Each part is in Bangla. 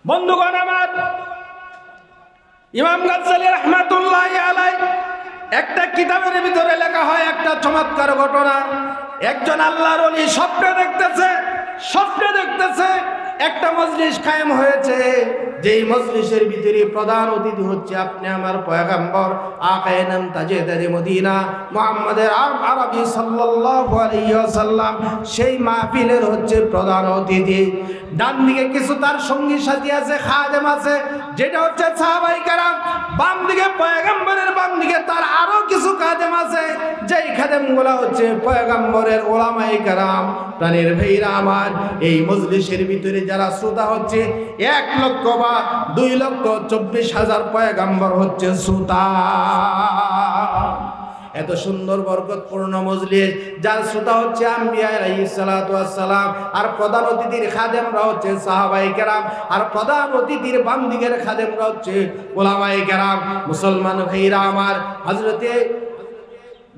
বন্ধুগণ আমার, ইমাম গাজ্জালী রাহমাতুল্লাহি আলাইহি একটা কিতাবের ভিতরে লেখা হয় একটা চমৎকার ঘটনা। একজন আল্লাহর ওলি স্বপ্নে দেখতেছে একটা মজলিস কায়েম হয়েছে, যেই মজলিসের ভিতরে প্রধান অতিথি হচ্ছে আপনি আমার পয়গম্বর আকায়ে নাম তাজেদারে মদিনা মুহাম্মাদের আরবি সাল্লাল্লাহু আলাইহি ওয়াসাল্লাম সেই মাহফিলের হচ্ছে প্রধান অতিথি। ডান দিকে কিছু তার সঙ্গী সাথী আছে, খাদেম আছে, যেটা হচ্ছে সাহাবায়ে কেরাম। বাম দিকে পয়গম্বরের বাম দিকে তার আরো কিছু খাদেম আছে, যেই খাদেমগুলো হচ্ছে পয়গম্বরের উলামায়ে কেরাম। প্রাণের ভাইরা আমার, এই মজলিসের ভিতরে যারা শ্রোতা হচ্ছে 1 লক্ষ বা 2,24,000 পয়গম্বর হচ্ছে শ্রোতা। এত সুন্দর বরকতপূর্ণ মজলিস, যার শ্রোতা হচ্ছে আম্বিয়া আলাইহিস সালাতু ওয়াস সালাম, আর প্রধান অতিথির খাদেমরা হচ্ছে সাহাবায়ে কেরাম, আর প্রধান অতিথির বাম দিকের খাদেমরা হচ্ছে উলামায়ে কেরাম। মুসলমান ভাইরা আমার, হযরতে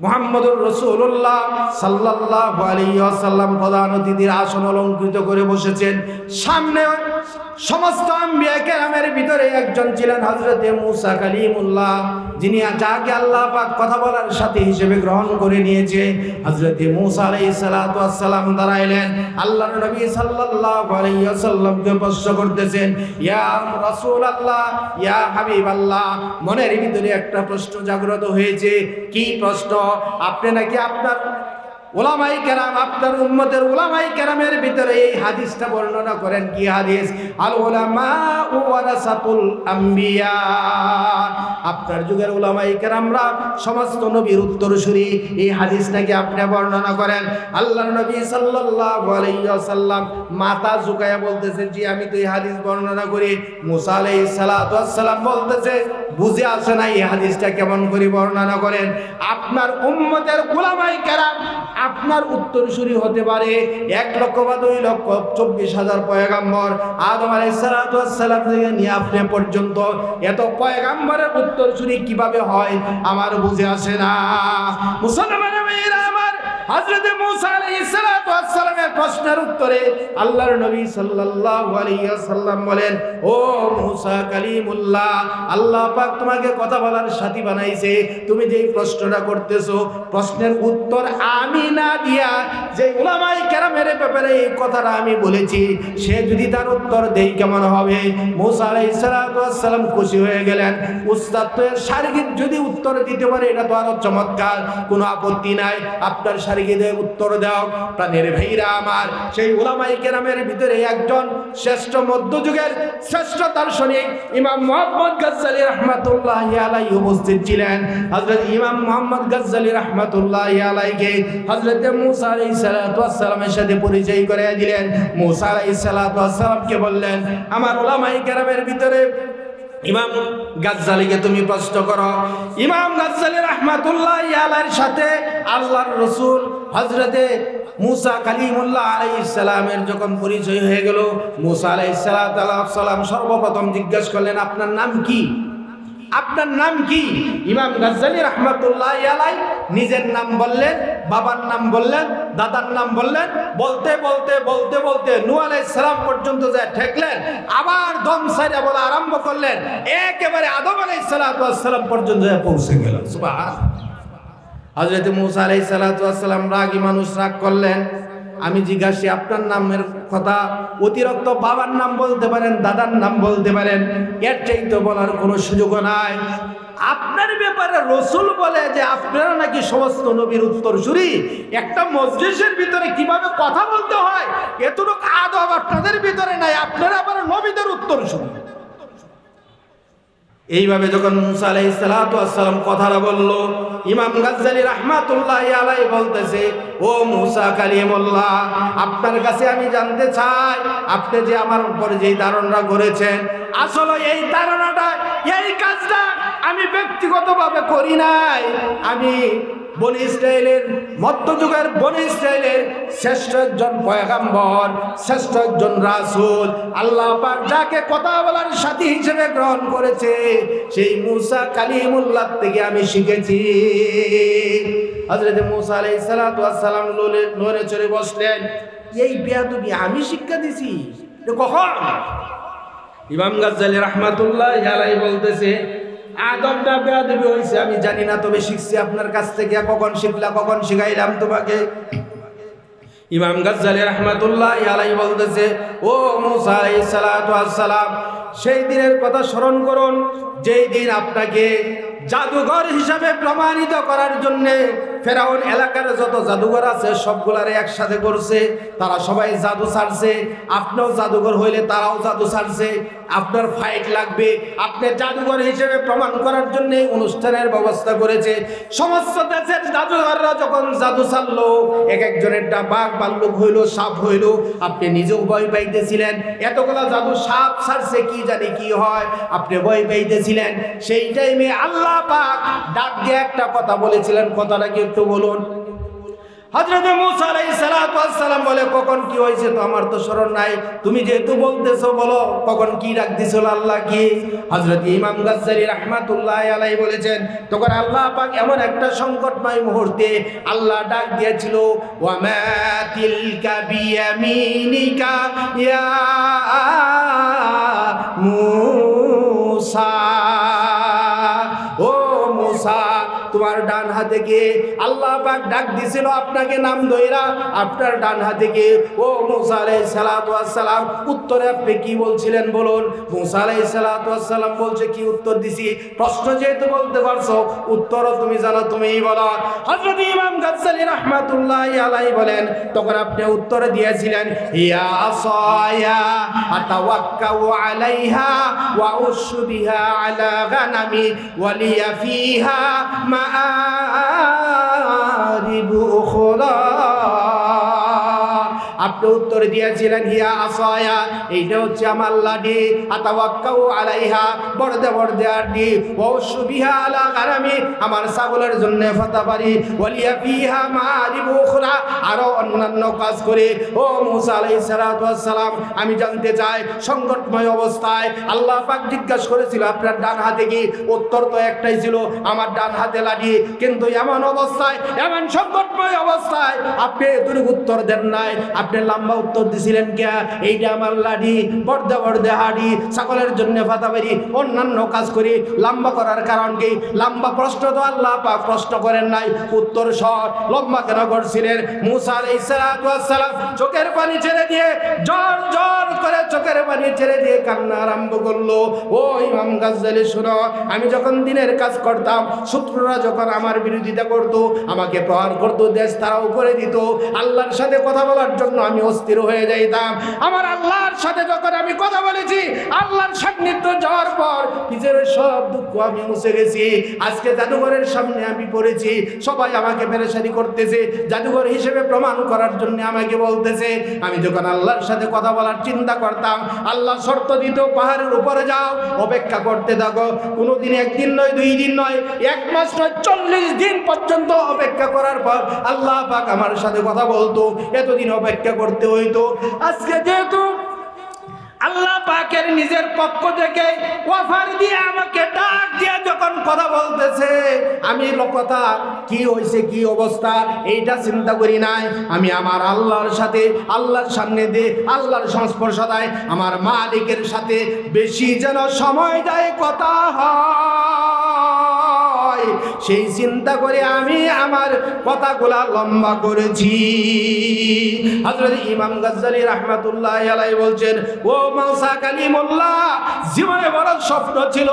মুহাম্মদুর রাসূলুল্লাহ সাল্লাল্লাহু আলাইহি ওয়াসাল্লাম প্রধান অতিথির আসন অলংকৃত করে বসেছেন। সামনে সমস্ত আম্বিয়া কেরামের ভিতরে একজন ছিলেন হযরতে মূসা কালিমুল্লাহ, যিনি যাকে আল্লাহ পাক কথা বলার সাথী হিসেবে গ্রহণ করে নিয়েছে। হযরতে মূসা আলাইহিস সালাতু ওয়াস সালাম দাঁড়াইলেন, আল্লাহর নবী সাল্লাল্লাহু আলাইহি ওয়াসাল্লামকে প্রশ্ন করতেছেন, ইয়া রাসূলুল্লাহ, ইয়া হাবিবাল্লাহ। মনের ভিতরে একটা প্রশ্ন জাগ্রত হয়েছে। কি প্রশ্ন? আপনি নাকি আপনার উলামায়ে কেরাম, আপনার উম্মতের উলামায়ে কেরামের ভিতরে এই হাদিসটা বর্ণনা করেন। কি হাদিস? আল উলামা ওয়ারাসাতুল আম্বিয়া। আপনার যুগের উলামায়ে কেরামরা সমস্ত নবীর উত্তরসূরি, এই হাদিস নাকি আপনি বর্ণনা করেন। আল্লাহর নবী সাল্লাল্লাহু আলাইহি ওয়াসাল্লাম মাথা ঝুঁকায়া বলতেছে, জি আমি তো এই হাদিস বর্ণনা করি। মূসা আলাইহিস সালাতু ওয়াস সালাম বলতেছে, বুঝে আসে না এই হাদিসটা কেমন করে বর্ণনা করেন। আপনার উম্মতের উলামায়ে কেরাম আপনার উত্তরসূরি হতে পারে 1 লক্ষ বা 2,24,000 পয়গম্বর। আদম আলাইহিস সালাতু ওয়াস সালাম থেকে নিয়ে আপনি পর্যন্ত এত পয়গম্বরের উত্তরসূরি কিভাবে হয় আমার বুঝে আসে না। মুসলমানের ভাইরা আমার, হযরতে মূসা আলাইহিস সালাতু ওয়াস সালামের প্রশ্নের উত্তরে আল্লাহর নবী সাল্লাল্লাহু আলাইহি ওয়াসাল্লাম বলেন, ও মূসা কালিমুল্লাহ, আল্লাহ পাক তোমাকে কথা বলার সাথী বানাইছে। তুমি যেই প্রশ্নটা করতেছো, প্রশ্নের উত্তর আমি না দিয়া যে উলামায়ে কেরামের ব্যাপারে এই কথাটা আমি বলেছি, সে যদি তার উত্তর দেই কেমন হবে? মূসা আলাইহিস সালাতু ওয়াস সালাম খুশি হয়ে গেলেন। উস্তাদ তো শারীরিক যদি উত্তর দিতে পারে এটা তো আরো চমৎকার, কোনো আপত্তি নাই, আপনার শারীরিক উত্তর দাও। প্রাণের ভাইরা আমার, সেই উলামায়ে কেরামের ভিতরে একজন শ্রেষ্ঠ মধ্যযুগের শ্রেষ্ঠ দার্শনিক ইমাম মুহাম্মদ গাজ্জালী রাহমাতুল্লাহি আলাইহি উপস্থিত ছিলেন। হযরত ইমাম মুহাম্মদ গাজ্জালী রাহমাতুল্লাহি আলাইহিকে হযরতে মূসা আলাইহিস সালাতু ওয়াস সালামের সাথে পরিচয় করিয়ে দিলেন। মূসা আলাইহিস সালাতু ওয়াস সালামকে বললেন, আমার উলামায়ে কেরামের ভিতরে ইমাম গাজ্জালীকে তুমি প্রশ্ন করো। ইমাম গাজ্জালী রাহমাতুল্লাহি আলাইহির সাথে আল্লাহর রাসূল হযরতে মূসা কালিমুল্লাহ আলাইহিস সালামের যখন পরিচয় হয়ে গেল, মূসা আলাইহিস সালাম সর্বপ্রথম জিজ্ঞাসা করলেন, আপনার নাম কি? আপনার নাম কি? ইমাম গাজ্জালী রাহমাতুল্লাহি আলাইহি নিজের নাম বললেন, বাবার নাম বললেন, দাদার নাম বললেন। বলতে বলতে বলতে বলতে নূহ আলাইহিস সালাম পর্যন্ত যায় ঠেকলেন, আবার দম ছাইরা বলা আরম্ভ করলেন, একেবারে আদম আলাইহিস সালাম পর্যন্ত যায় পৌঁছে গেল। সুবহানাল্লাহ। হযরত মূসা আলাইহিস সালাম রাগী মানুষ, রাগ করলেন। আমি জিজ্ঞাসি আপনার নামের কথা, অতিরিক্ত বাবার নাম বলতে পারেন, দাদার নাম বলতে পারেন, এর চাইতে বলার কোনো সুযোগ নাই। আপনার ব্যাপারে রাসূল বলে যে আপনারা নাকি সমস্ত নবীর উত্তরসূরি, একটা মজলিসের ভিতরে কিভাবে কথা বলতে হয় এতটুকু আদব আপনাদের ভিতরে নাই, আপনারা আবার নবীদের উত্তরসূরি। এইভাবে যখন মূসা আলাইহিস সালাতু ওয়াস সালাম কথাটা বলল, ইমাম গাজ্জালী রাহমাতুল্লাহি আলাইহি বলতেছে, ও মূসা কালিমুল্লাহ, আপনার কাছে আমি জানতে চাই, আপনি যে আমার উপর যেই ধারণা করেছেন, আসলে এই ধারণাটা, এই কাজটা আমি ব্যক্তিগতভাবে করি নাই। আমি বনি ইসরাইলের, মধ্যযুগের বনি ইসরাইলের শ্রেষ্ঠ একজন পয়গম্বর, শ্রেষ্ঠ একজন রাসূল, আল্লাহ পাক যাকে কথা বলার সাথী হিসেবে গ্রহণ করেছে, সেই মূসা কালিমুল্লাহ থেকে আমি শিখেছি। হযরত মূসা আলাইহিস সালাতু ওয়াস সালাম নড়ে চড়ে বসলেন। এই বেয়াদবি আমি শিক্ষা দিছি? কখন? ইমাম গাজ্জালী রাহমাতুল্লাহি আলাইহি বলতেছে, আদবটা বেয়াদবি হইছে আমি জানি না, তবে শিখছি আপনার কাছ থেকে। কখন শিখলা, কখন শিখাইলাম তোমাকে? ইমাম গাজ্জালী রাহমাতুল্লাহি আলাইহি বলতেছে, ও মুসা আলাইহিস সালাতু ওয়াস সালাম, সেই দিনের কথা স্মরণ করুন যেই দিন আপনাকে জাদুঘর হিসাবে প্রমাণিত করার জন্যে ফেরাউন এলাকার যত জাদুঘর আছে সবগুলারে একসাথে করছে। তারা সবাই জাদু ছাড়ছে, আপনিও জাদুঘর হইলে তারাও জাদু ছাড়ছে। আপনার ফাইট লাগবে, আপনি জাদুঘর হিসেবে প্রমাণ করার জন্য অনুষ্ঠানের ব্যবস্থা করেছে। সমস্ত দেশের জাদুঘররা যখন জাদু ছাড়লো, এক একজনেরটা বাঘ ভাল্লুক হইল, সাপ হইল, আপনি নিজেও ভয় পাইতেছিলেন। এতগুলা জাদু সাপ ছাড়ছে, কি জানি কি হয়, আপনি ভয় পাইতেছিলেন। সেই টাইমে আল্লাহ পাক ডাক দিয়ে একটা কথা বলেছিলেন, কথাটা কি একটু বলুন? হযরত মূসা আলাইহিস সালাতু ওয়াস সালাম বলে, কখন কি হয়েছে তো আমার তো স্মরণ নাই, তুমি যেহেতু বলতেছো বলো কখন কি ডাক দিছিল আল্লাহ কি? হযরত ইমাম গাজ্জালী রাহমাতুল্লাহি আলাইহি বলেছেন, তখন আল্লাহ পাক এমন একটা সংকটময় মুহূর্তে আল্লাহ ডাক দিয়েছিল, ওয়া মা তিলকা বিয়ামিনিকা ইয়া মূসা, ও মূসা তোমার ডান হাতে কে? আল্লাহ পাক ডাক দিছিল আপনাকে নাম ধইরা, আপনার ডান হাতে কে? ও মূসা আলাইহিস সালাতু ওয়াস সালাম, উত্তরে আপনি কি বলছিলেন বলুন? মূসা আলাইহিস সালাতু ওয়াস সালাম বলছে, কি উত্তর দিছি? প্রশ্ন যেহেতু বলতে পারছো, উত্তরও তুমি জানো, তুমিই বলো। হযরত ইমাম গাজ্জালী রাহমাতুল্লাহি আলাইহি বলেন, তখন আপনি উত্তরে দিয়েছিলেন, ইয়া আসায়া আতাওয়াক্কাউ আলাইহা ওয়া উশু বিহা আলা গানামি ওয়া লিয়া ফিহা মাআরিবু উখরা। আপনি উত্তর দিয়েছিলেন, হিয়া আসায়া, এইটা হচ্ছে আমার লাঠি, আতাওয়াক্কাউ আলাইহা, বড়দে বড়দে আডি, ওয়াশু বিহা আলা গানামি, আমার ছাগলের জন্য ফাতা পারি, ওয়ালিয়া ফিহা মাআরিবু উখরা, আরো অন্যান্য কাজ করে। ও মূসা আলাইহিস সালাতু ওয়াস সালাম, আমি জানতে চাই সংকটময় অবস্থায় আল্লাহ পাক জিজ্ঞাসা করেছিল আপনার ডান হাতে কি? উত্তর তো একটাই ছিল, আমার ডান হাতে লাঠি। কিন্তু এমন অবস্থায়, এমন সংকটময় অবস্থায় আপনি এতটুকু উত্তর দেন নাই, আপনি লম্বা উত্তর দিছিলেন কে? এইটা আমার লাঠি, বড়দে বড়দে হাড়ি, ছাগলের জন্য ফাতা পারি, অন্যান্য কাজ করি। লম্বা করার কারণ কি? লম্বা প্রশ্ন তো আল্লাহ পাক প্রশ্ন করেন নাই, উত্তর শর্ট, লম্বা কেন করছিলেন? মূসা আলাইহিস সালাতু ওয়াস সালাম চোখের পানি ছেড়ে দিয়ে, জোর জোর করে চোখের পানি ছেড়ে দিয়ে কান্না আরম্ভ করলো। ও ইমাম গাজ্জালী শুনো, আমি যখন দিনের কাজ করতাম, শত্রুরা যখন আমার বিরোধিতা করত, আমাকে প্রহার করত, দেশ তারাও করে দিত, আল্লাহর সাথে কথা বলার জন্য আমি অস্থির হয়ে যাইতাম। আমার আল্লাহর সাথে যখন আমি কথা বলেছি, আল্লাহর সান্নিধ্য যাওয়ার পর নিজের সব দুঃখ আমি মুছে গেছি। আজকে জাদুঘরের সামনে আমি পড়েছি, সবাই আমাকে পেরেশানি করতেছে, জাদুঘর হিসেবে প্রমাণ করার জন্য আমাকে বলতেছে। আমি যখন আল্লাহর সাথে কথা বলার চিন্তা করতাম, আল্লাহ শর্ত দিত, পাহাড়ের উপরে যাও, অপেক্ষা করতে থাকো। কোনোদিন একদিন নয়, 2 দিন নয়, 1 মাস নয়, 40 দিন পর্যন্ত অপেক্ষা করার পর আল্লাহ পাক আমার সাথে কথা বলতো। এতদিন অপেক্ষা করতে হইতো। আজকে যেহেতু আল্লাহ পাকের নিজের পক্ষ থেকে অফার দিয়ে আমাকে ডাক দিয়ে যখন কথা বলতেছে, আমি কথা কি হয়েছে, কি অবস্থা, এইটা চিন্তা করি নাই। আমি আমার আল্লাহর সাথে, আল্লাহর সামনে দিয়ে, আল্লাহর সংস্পর্শতায় আমার মালিকের সাথে বেশি যেন সময় দেয় কথা হয়, সেই চিন্তা করে আমি আমার কথাগুলা লম্বা করেছি। হযরত ইমাম গাজ্জালী রাহমাতুল্লাহি আলাইহি বলছেন, ও মূসা কালিমুল্লাহ, জীবনে বড় স্বপ্ন ছিল,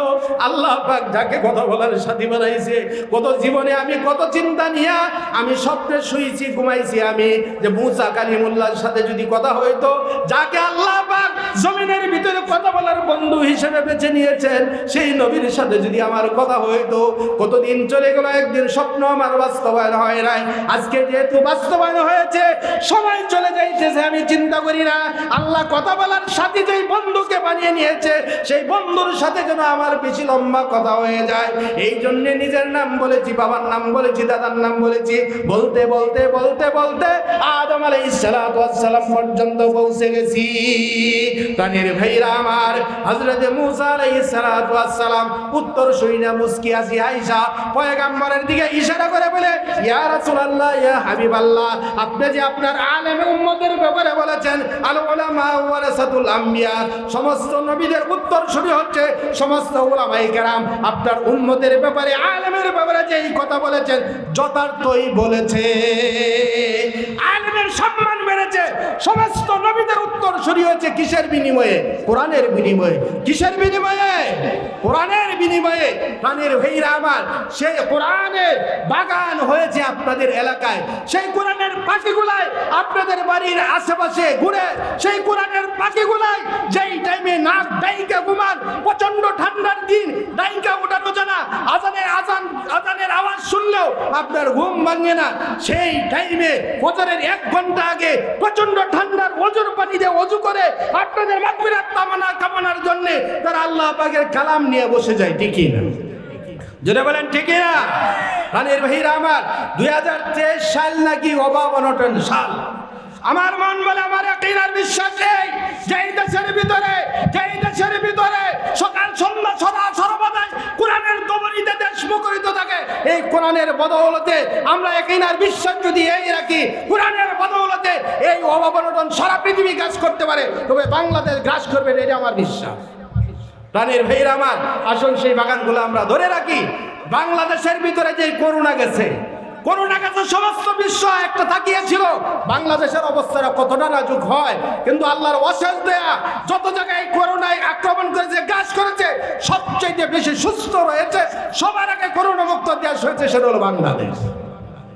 আল্লাহ পাক যাকে কথা বলার সাথী বানাইছে, কত জীবনে আমি কত চিন্তা নিয়ে আমি স্বপ্নে শুয়েছি, ঘুমাইছি আমি, যে মূসা কালিমুল্লাহর সাথে যদি কথা হইতো, যাকে আল্লাহ পাক জমিনের ভিতরে কথা বলার বন্ধু হিসেবে বেছে নিয়েছেন, সেই নবীর সাথে যদি আমার কথা হইতো। কতদিন চলে গেল, একদিন স্বপ্ন আমার বাস্তবায়ন হয় নাই। আজকে যেহেতু বাস্তবায়ন হয়েছে, সময় চলে যাইতেছে, আমি চিন্তা করি না, আল্লাহ কথা বলার সাথে যেই বন্ধুকে বানিয়ে নিয়েছে, সেই সেই বন্ধুর সাথে যেন আমার বেশি লম্বা কথা হয়ে যায়, এই জন্য নিজের নাম বলেছি, বাবার নাম বলেছি, দাদার নাম বলেছি। বলতে বলতে বলতে বলতে আদম আলাইহিস সালাতু ওয়াস সালাম পর্যন্ত পৌঁছে গেছি। প্রাণের ভাইরা আমার, হযরতে মূসা আলাইহিস সালাতু ওয়াস সালাম উত্তর শুইনা মুস্কি আসি আয়েশা পয়গম্বরের দিকে ইশারা করে বলে, ইয়া রাসূলুল্লাহ, ইয়া হাবিবাল্লাহ, আপনি যে আপনার আলেমে উম্মতের ব্যাপারে বলেছেন আল উলামা ওয়ারাসাতুল আম্বিয়া, সমস্ত নবীদের উত্তরসূরি হচ্ছে সমস্ত উলামায়ে কেরাম, আপনার উম্মতের ব্যাপারে আলেমের ব্যাপারে যে এই কথা বলেছেন যথার্থই বলেছে। আলেমের সম্মান বেড়েছে, সমস্ত নবীদের উত্তরসূরি হয়েছে কিসের বিনিময়ে? কোরআনের বিনিময়ে। কিসের বিনিময়ে? কোরআনের বিনিময়ে। প্রাণের ভাইরা আমার, সেই কোরআনের বাগান হয়েছে আপনাদের এলাকায়, সেই কোরআনের পাখিগুলাই আপনাদের বাড়ির আশেপাশে ঘুরে, সেই কোরআনের পাখিগুলাই যেই টাইমে নাক ডাইকা ঘুমান, প্রচন্ড ঠান্ডার দিন ডাইকা ওঠানো যায় না, আজানের আওয়াজ শুনলেও আপনার ঘুম ভাঙে না, সেই টাইমে ফজরের 1 ঘন্টা আগে প্রচন্ড ঠান্ডার ওজুর পানি দিয়ে ওযু করে আপনাদের মাগফিরাত কামনার জন্য তারা আল্লাহ পাকের কালাম নিয়ে বসে যায়। ঠিকই না? জোরে বলেন ঠিকই না? প্রাণের ভাইরা আমার, 2023 সাল নাকি অভাব অনটন সাল। আমার মন বলে, আমার আকীদার বিশ্বাস এই, যেই দেশের ভিতরে সকাল সন্ধ্যা সর্বদাই কোরআনের দমনীতে দেশ মুখরিত থাকে, এই কোরআনের বদৌলতে আমরা আকীদার বিশ্বাস যদি এই রাখি, কোরআনের বদৌলতে এই অভাব অনটন সারা পৃথিবী গ্রাস করতে পারে, তবে বাংলাদেশ গ্রাস করবে, এটা আমার বিশ্বাস। প্রাণের ভাইরা আমার, আসুন সেই বাগানগুলো আমরা ধরে রাখি। বাংলাদেশের ভিতরে যে করোনা গেছে, সমস্ত বিশ্ব একটা তাকিয়েছিল বাংলাদেশের অবস্থাটা কতটা নাজুক হয়, কিন্তু আল্লাহর অশেষ দয়া, যত জায়গায় করোনায় আক্রমণ করেছে, গ্রাস করেছে, সবচেয়ে বেশি সুস্থ রয়েছে, সবার আগে করোনা মুক্ত দেশ হয়েছে, সেটা হলো বাংলাদেশ।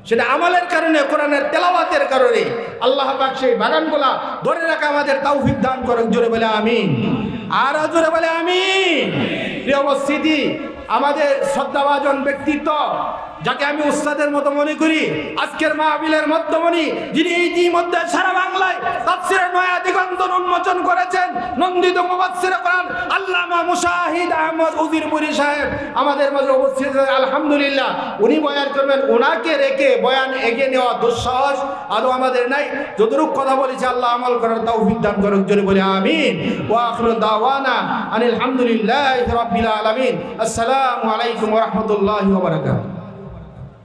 সেটা আমলের কারণে, কোরআনের তেলাওয়াতের কারণে। আল্লাহ পাক সেই বাগানগুলা ধরে রাখা আমাদের তৌফিক দান করুন। জোরে বলে আমিন, আর জোরে বলে আমিন। প্রিয় উপস্থিতি, আমাদের শ্রদ্ধাভাজন ব্যক্তিত্ব, যাকে আমি উস্তাদের মতো মনে করি, আজকের মাহফিলের মধ্যমণি, যিনি ইতিমধ্যে সারা বাংলায় তাফসীরের নয়া দিগন্ত উন্মোচন করেছেন, নন্দিত মুফাসসির কোরআন আল্লামা মুশাহিদ আহমদ উজিরপুরি সাহেব আমাদের মাঝে উপস্থিত। আলহামদুলিল্লাহ, উনি বয়ান করবেন, ওনাকে রেখে বয়ান এগিয়ে নেওয়া দুঃসাহস আদৌ আমাদের নাই। যতটুকু কথা বলেছে আল্লাহ আমল করার তৌফিক দান করুন। জোরে বলে আমিন। ওয়া আখিরু দাওয়ানা আনিল হামদুলিল্লাহি রাব্বিল আলামিন। আসসালামু আলাইকুম ওয়া রাহমাতুল্লাহি ওয়া বারাকাতুহু।